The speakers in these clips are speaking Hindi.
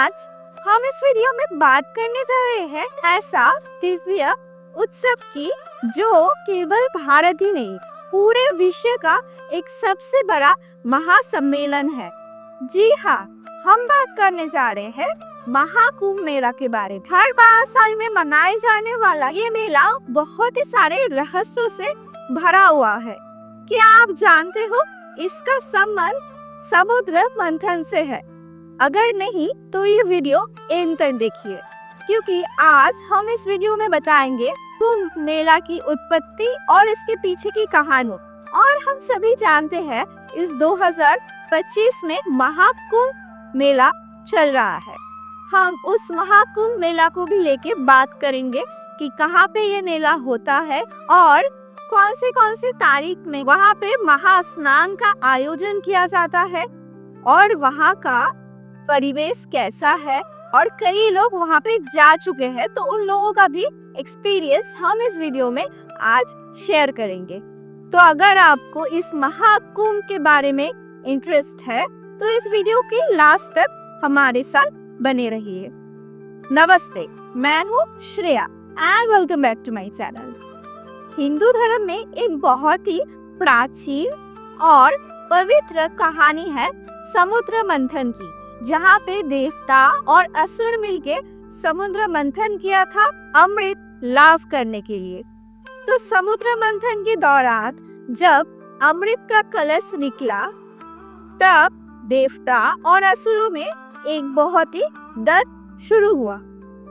आज हम इस वीडियो में बात करने जा रहे हैं ऐसा दिव्य उत्सव की जो केवल भारत ही नहीं पूरे विश्व का एक सबसे बड़ा महासम्मेलन है। जी हाँ, हम बात करने जा रहे हैं महाकुंभ मेला के बारे में। हर 12 साल में मनाए जाने वाला ये मेला बहुत ही सारे रहस्यों से भरा हुआ है। क्या आप जानते हो इसका संबंध समुद्र मंथन से है? अगर नहीं तो ये वीडियो एंड तक देखिए, क्योंकि आज हम इस वीडियो में बताएंगे कुंभ मेला की उत्पत्ति और इसके पीछे की कहानी। और हम सभी जानते हैं इस 2025 में महाकुंभ मेला चल रहा है। हम उस महाकुंभ मेला को भी लेके बात करेंगे कि कहाँ पे ये मेला होता है और कौन सी तारीख में वहाँ पे महास्नान का आयोजन किया जाता है और वहाँ का परिवेश कैसा है। और कई लोग वहाँ पे जा चुके हैं, तो उन लोगों का भी एक्सपीरियंस हम इस वीडियो में आज शेयर करेंगे। तो अगर आपको इस महाकुंभ के बारे में इंटरेस्ट है तो इस वीडियो की लास्ट तक हमारे साथ बने रहिए। नमस्ते, मैं हूँ Shreya and welcome back to my channel. Hindu धर्म में एक बहुत ही प्राचीन और पवित्र कहानी है समुद्र मंथन की, जहाँ पे देवता और असुर मिलके समुद्र मंथन किया था अमृत लाभ करने के लिए। तो समुद्र मंथन के दौरान जब अमृत का कलश निकला तब देवता और असुरों में एक बहुत ही दर्द शुरू हुआ,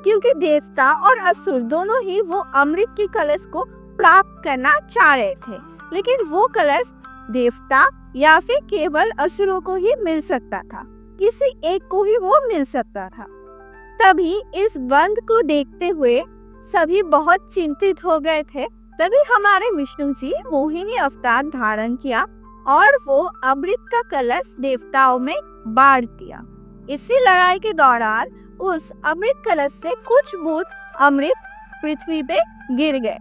क्योंकि देवता और असुर दोनों ही वो अमृत के कलश को प्राप्त करना चाह रहे थे, लेकिन वो कलश देवता या फिर केवल असुरों को ही मिल सकता था, किसी एक को ही वो मिल सकता था। तभी इस बंद को देखते हुए सभी बहुत चिंतित हो गए थे। तभी हमारे विष्णु जी मोहिनी अवतार धारण किया और वो अमृत का कलश देवताओं में बांट दिया। इसी लड़ाई के दौरान उस अमृत कलश से कुछ बूंद अमृत पृथ्वी पे गिर गए।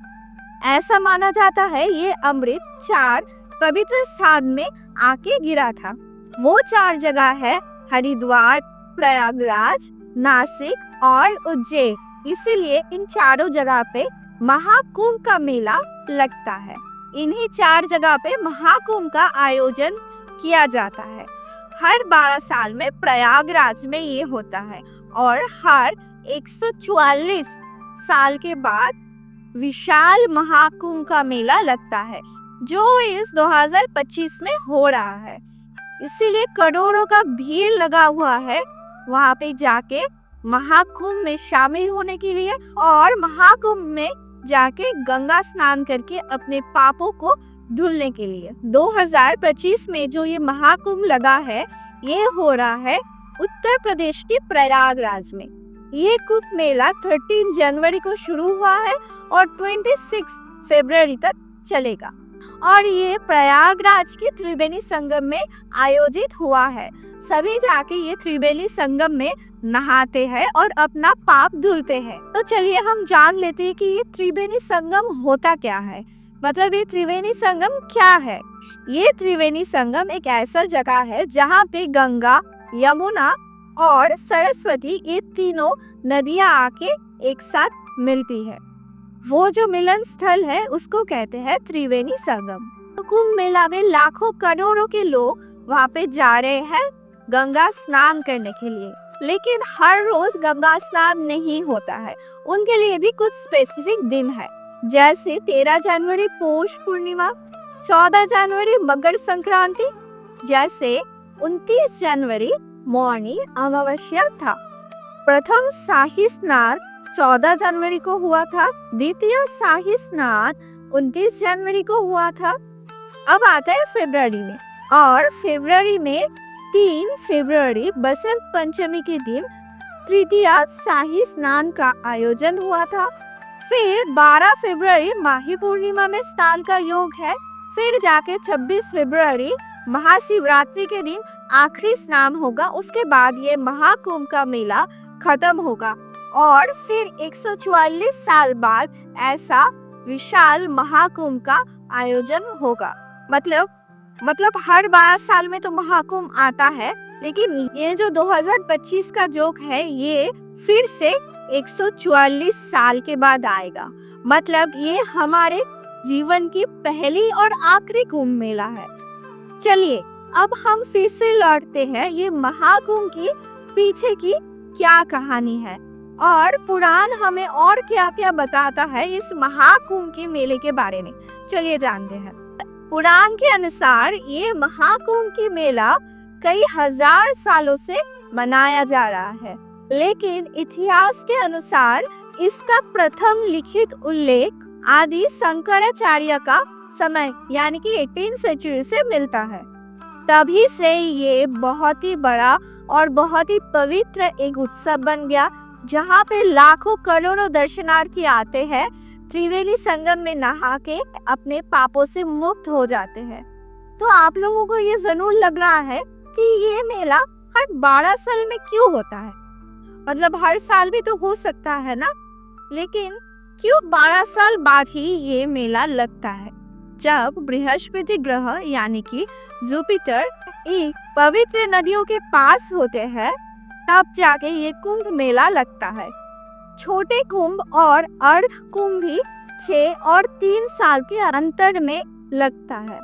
ऐसा माना जाता है ये अमृत 4 पवित्र स्थान में आके गिरा था। वो 4 जगह है हरिद्वार, प्रयागराज, नासिक और उज्जैन। इसीलिए इन चारों जगह पे महाकुंभ का मेला लगता है। इन्हीं 4 जगह पे महाकुंभ का आयोजन किया जाता है। हर 12 साल में प्रयागराज में ये होता है और हर 144 साल के बाद विशाल महाकुंभ का मेला लगता है, जो इस 2025 में हो रहा है। इसीलिए करोड़ों का भीड़ लगा हुआ है वहाँ पे जाके महाकुंभ में शामिल होने के लिए और महाकुंभ में जाके गंगा स्नान करके अपने पापों को धुलने के लिए। 2025 में जो ये महाकुंभ लगा है, ये हो रहा है उत्तर प्रदेश के प्रयागराज में। ये कुंभ मेला 13 जनवरी को शुरू हुआ है और 26 फरवरी तक चलेगा और ये प्रयागराज के त्रिवेणी संगम में आयोजित हुआ है। सभी जाके ये त्रिवेणी संगम में नहाते हैं और अपना पाप धुलते हैं। तो चलिए हम जान लेते हैं कि ये त्रिवेणी संगम होता क्या है, मतलब ये त्रिवेणी संगम क्या है। ये त्रिवेणी संगम एक ऐसा जगह है जहाँ पे गंगा, यमुना और सरस्वती ये तीनों नदियाँ आके एक साथ मिलती है। वो जो मिलन स्थल है उसको कहते हैं त्रिवेणी संगम। तो कुंभ मेला में लाखों करोड़ों के लोग वहाँ पे जा रहे हैं गंगा स्नान करने के लिए, लेकिन हर रोज गंगा स्नान नहीं होता है। उनके लिए भी कुछ स्पेसिफिक दिन है, जैसे 13 जनवरी पौष पूर्णिमा, 14 जनवरी मकर संक्रांति, जैसे 29 जनवरी मौनी अमावस्या था। प्रथम शाही स्नान 14 जनवरी को हुआ था, द्वितीय शाही स्नान 29 जनवरी को हुआ था। अब आता है फरवरी में, और फरवरी में 3 फरवरी बसंत पंचमी के दिन तृतीय शाही स्नान का आयोजन हुआ था। फिर 12 फरवरी माही पूर्णिमा में स्नान का योग है। फिर जाके 26 फरवरी महाशिवरात्रि के दिन आखिरी स्नान होगा। उसके बाद ये महाकुंभ का मेला खत्म होगा और फिर 144 साल बाद ऐसा विशाल महाकुंभ का आयोजन होगा। मतलब हर 12 साल में तो महाकुंभ आता है, लेकिन ये जो 2025 का जोक है ये फिर से 144 साल के बाद आएगा। मतलब ये हमारे जीवन की पहली और आखिरी कुंभ मेला है। चलिए अब हम फिर से लौटते हैं ये महाकुंभ की पीछे की क्या कहानी है और पुराण हमें और क्या क्या बताता है इस महाकुंभ के मेले के बारे में। चलिए जानते हैं। पुराण के अनुसार ये महाकुंभ की मेला कई हजार सालों से मनाया जा रहा है, लेकिन इतिहास के अनुसार इसका प्रथम लिखित उल्लेख आदि शंकराचार्य का समय यानी कि 18th सेंचुरी से मिलता है। तभी से ये बहुत ही बड़ा और बहुत ही पवित्र एक उत्सव बन गया, जहाँ पे लाखों करोड़ों दर्शनार्थी आते हैं, त्रिवेणी संगम में नहा के अपने पापों से मुक्त हो जाते हैं। तो आप लोगों को ये जरूर लग रहा है कि ये मेला हर 12 साल में क्यों होता है। मतलब हर साल भी तो हो सकता है ना, लेकिन क्यों 12 साल बाद ही ये मेला लगता है, जब बृहस्पति ग्रह यानी कि जुपिटर एक पवित्र नदियों के पास होते हैं, तब जाके ये कुंभ मेला लगता है। छोटे कुंभ और अर्ध कुंभ भी 6 और 3 साल के अंतर में लगता है।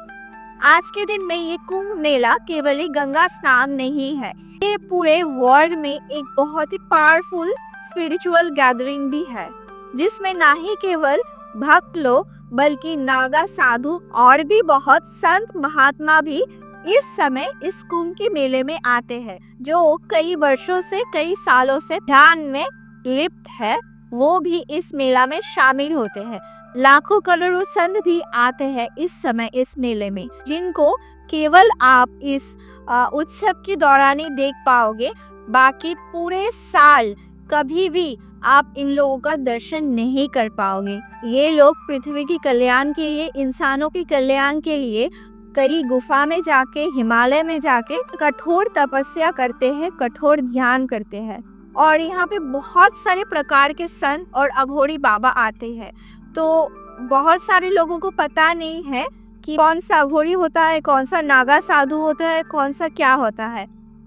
आज के दिन में ये कुंभ मेला केवल एक गंगा स्नान नहीं है, ये पूरे वर्ल्ड में एक बहुत ही पावरफुल स्पिरिचुअल गैदरिंग भी है, जिसमें ना ही केवल भक्त लोग बल्कि नागा साधु और भी बहुत संत महात्मा भी इस समय इस कुंभ के मेले में आते हैं, जो कई वर्षों से कई सालों से ध्यान में लिप्त है, वो भी इस मेला में शामिल होते हैं। लाखों करोड़ों संत भी आते हैं इस समय इस मेले में, जिनको केवल आप इस उत्सव के दौरान ही देख पाओगे। बाकी पूरे साल कभी भी आप इन लोगों का दर्शन नहीं कर पाओगे। ये लोग पृथ्वी की कल्याण के लिए, इंसानों के कल्याण के लिए कई गुफा में जाके, हिमालय में जाके कठोर तपस्या करते हैं, कठोर ध्यान करते हैं। और यहाँ पे बहुत सारे प्रकार के संत और अघोरी बाबा आते हैं। तो बहुत सारे लोगों को पता नहीं है कि कौन सा अघोरी होता है, कौन सा नागा साधु होता है, कौन सा क्या होता है।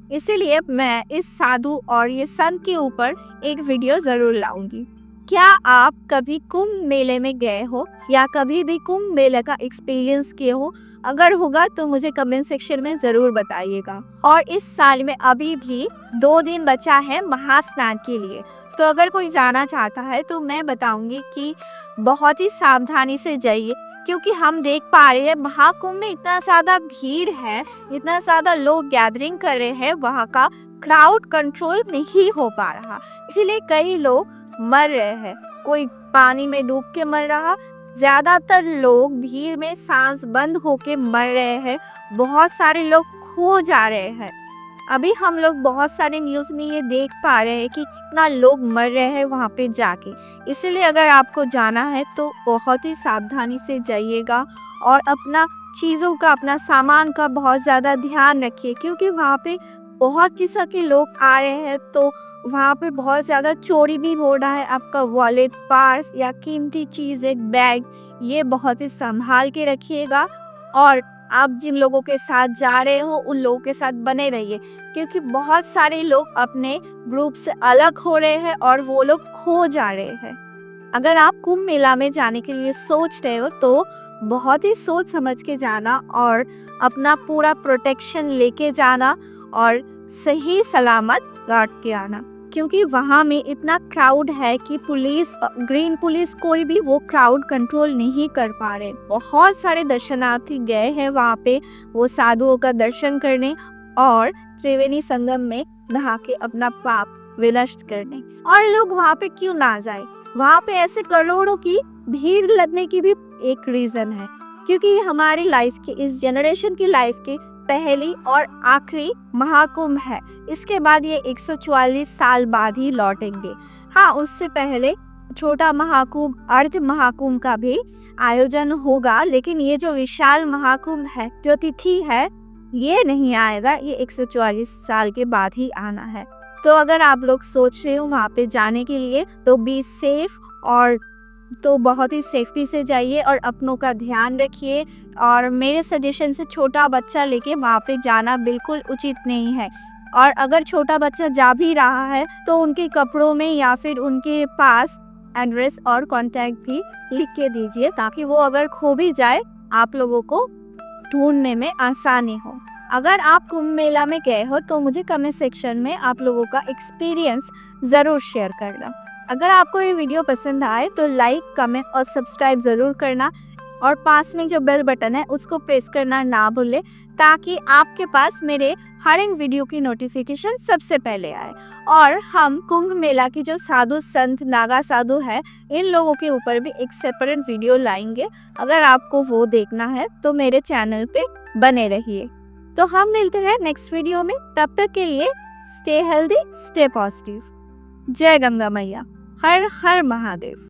इसीलिए मैं इस साधु और ये संत के ऊपर एक वीडियो जरूर लाऊंगी। क्या आप कभी कुंभ मेले में गए हो या कभी भी कुंभ मेले का एक्सपीरियंस किए हो? अगर होगा तो मुझे कमेंट सेक्शन में जरूर बताइएगा। और इस साल में अभी भी 2 दिन बचा है महास्नान के लिए, तो अगर कोई जाना चाहता है तो मैं बताऊंगी कि बहुत ही सावधानी से जाइए, क्योंकि हम देख पा रहे हैं महाकुंभ में इतना ज्यादा भीड़ है, इतना ज्यादा लोग गैदरिंग कर रहे हैं, वहाँ का क्राउड कंट्रोल नहीं हो पा रहा, इसीलिए कई लोग मर रहे हैं। कोई पानी में डूब के मर रहा, ज्यादातर लोग भीड़ में सांस बंद होके मर रहे हैं, बहुत सारे लोग खो जा रहे हैं। अभी हम लोग बहुत सारे न्यूज में ये देख पा रहे हैं कि कितना लोग मर रहे हैं वहाँ पे जाके। इसलिए अगर आपको जाना है तो बहुत ही सावधानी से जाइएगा और अपना चीज़ों का, अपना सामान का बहुत ज़्यादा ध्यान रखिए, क्योंकि वहाँ पे बहुत किस्म के लोग आ रहे हैं, तो वहाँ पे बहुत ज़्यादा चोरी भी हो रहा है। आपका वॉलेट, पर्स या कीमती चीज़, एक बैग, ये बहुत ही संभाल के रखिएगा। और आप जिन लोगों के साथ जा रहे हो उन लोगों के साथ बने रहिए, क्योंकि बहुत सारे लोग अपने ग्रुप से अलग हो रहे हैं और वो लोग खो जा रहे हैं। अगर आप कुंभ मेला में जाने के लिए सोच रहे हो तो बहुत ही सोच समझ के जाना और अपना पूरा प्रोटेक्शन लेके जाना और सही सलामत लौट के आना, क्योंकि वहाँ में इतना क्राउड है कि पुलिस, ग्रीन पुलिस, कोई भी वो क्राउड कंट्रोल नहीं कर पा रहे। बहुत सारे दर्शनार्थी गए हैं वहाँ पे वो साधुओं का दर्शन करने और त्रिवेणी संगम में नहा के अपना पाप विनष्ट करने। और लोग वहाँ पे क्यों ना जाए? वहाँ पे ऐसे करोड़ों की भीड़ लगने की भी एक रीजन है, क्योंकि हमारी लाइफ के, इस जनरेशन की लाइफ के पहली और आखिरी महाकुंभ है। इसके बाद ये 144 साल बाद ही लौटेंगे। हाँ, उससे पहले छोटा महाकुंभ, अर्ध महाकुंभ का भी आयोजन होगा, लेकिन ये जो विशाल महाकुंभ है, जो तिथि है, ये नहीं आएगा, ये 144 साल के बाद ही आना है। तो अगर आप लोग सोच रहे हो वहाँ पे जाने के लिए तो बी सेफ, और तो बहुत ही सेफ्टी से जाइए और अपनों का ध्यान रखिए। और मेरे सजेशन से छोटा बच्चा लेके वहाँ पे जाना बिल्कुल उचित नहीं है, और अगर छोटा बच्चा जा भी रहा है तो उनके कपड़ों में या फिर उनके पास एड्रेस और कांटेक्ट भी लिख के दीजिए, ताकि वो अगर खो भी जाए आप लोगों को ढूंढने में आसानी हो। अगर आप कुंभ मेला में गए हो तो मुझे कमेंट सेक्शन में आप लोगों का एक्सपीरियंस ज़रूर शेयर करना। अगर आपको ये वीडियो पसंद आए तो लाइक, कमेंट और सब्सक्राइब ज़रूर करना, और पास में जो बेल बटन है उसको प्रेस करना ना भूलें, ताकि आपके पास मेरे हर एक वीडियो की नोटिफिकेशन सबसे पहले आए। और हम कुंभ मेला की जो साधु संत नागा साधु है, इन लोगों के ऊपर भी एक सेपरेट वीडियो लाएंगे। अगर आपको वो देखना है तो मेरे चैनल पे बने रहिए। तो हम मिलते हैं नेक्स्ट वीडियो में, तब तक के लिए स्टे हेल्दी, स्टे पॉजिटिव। जय गंगा मैया, हर हर महादेव।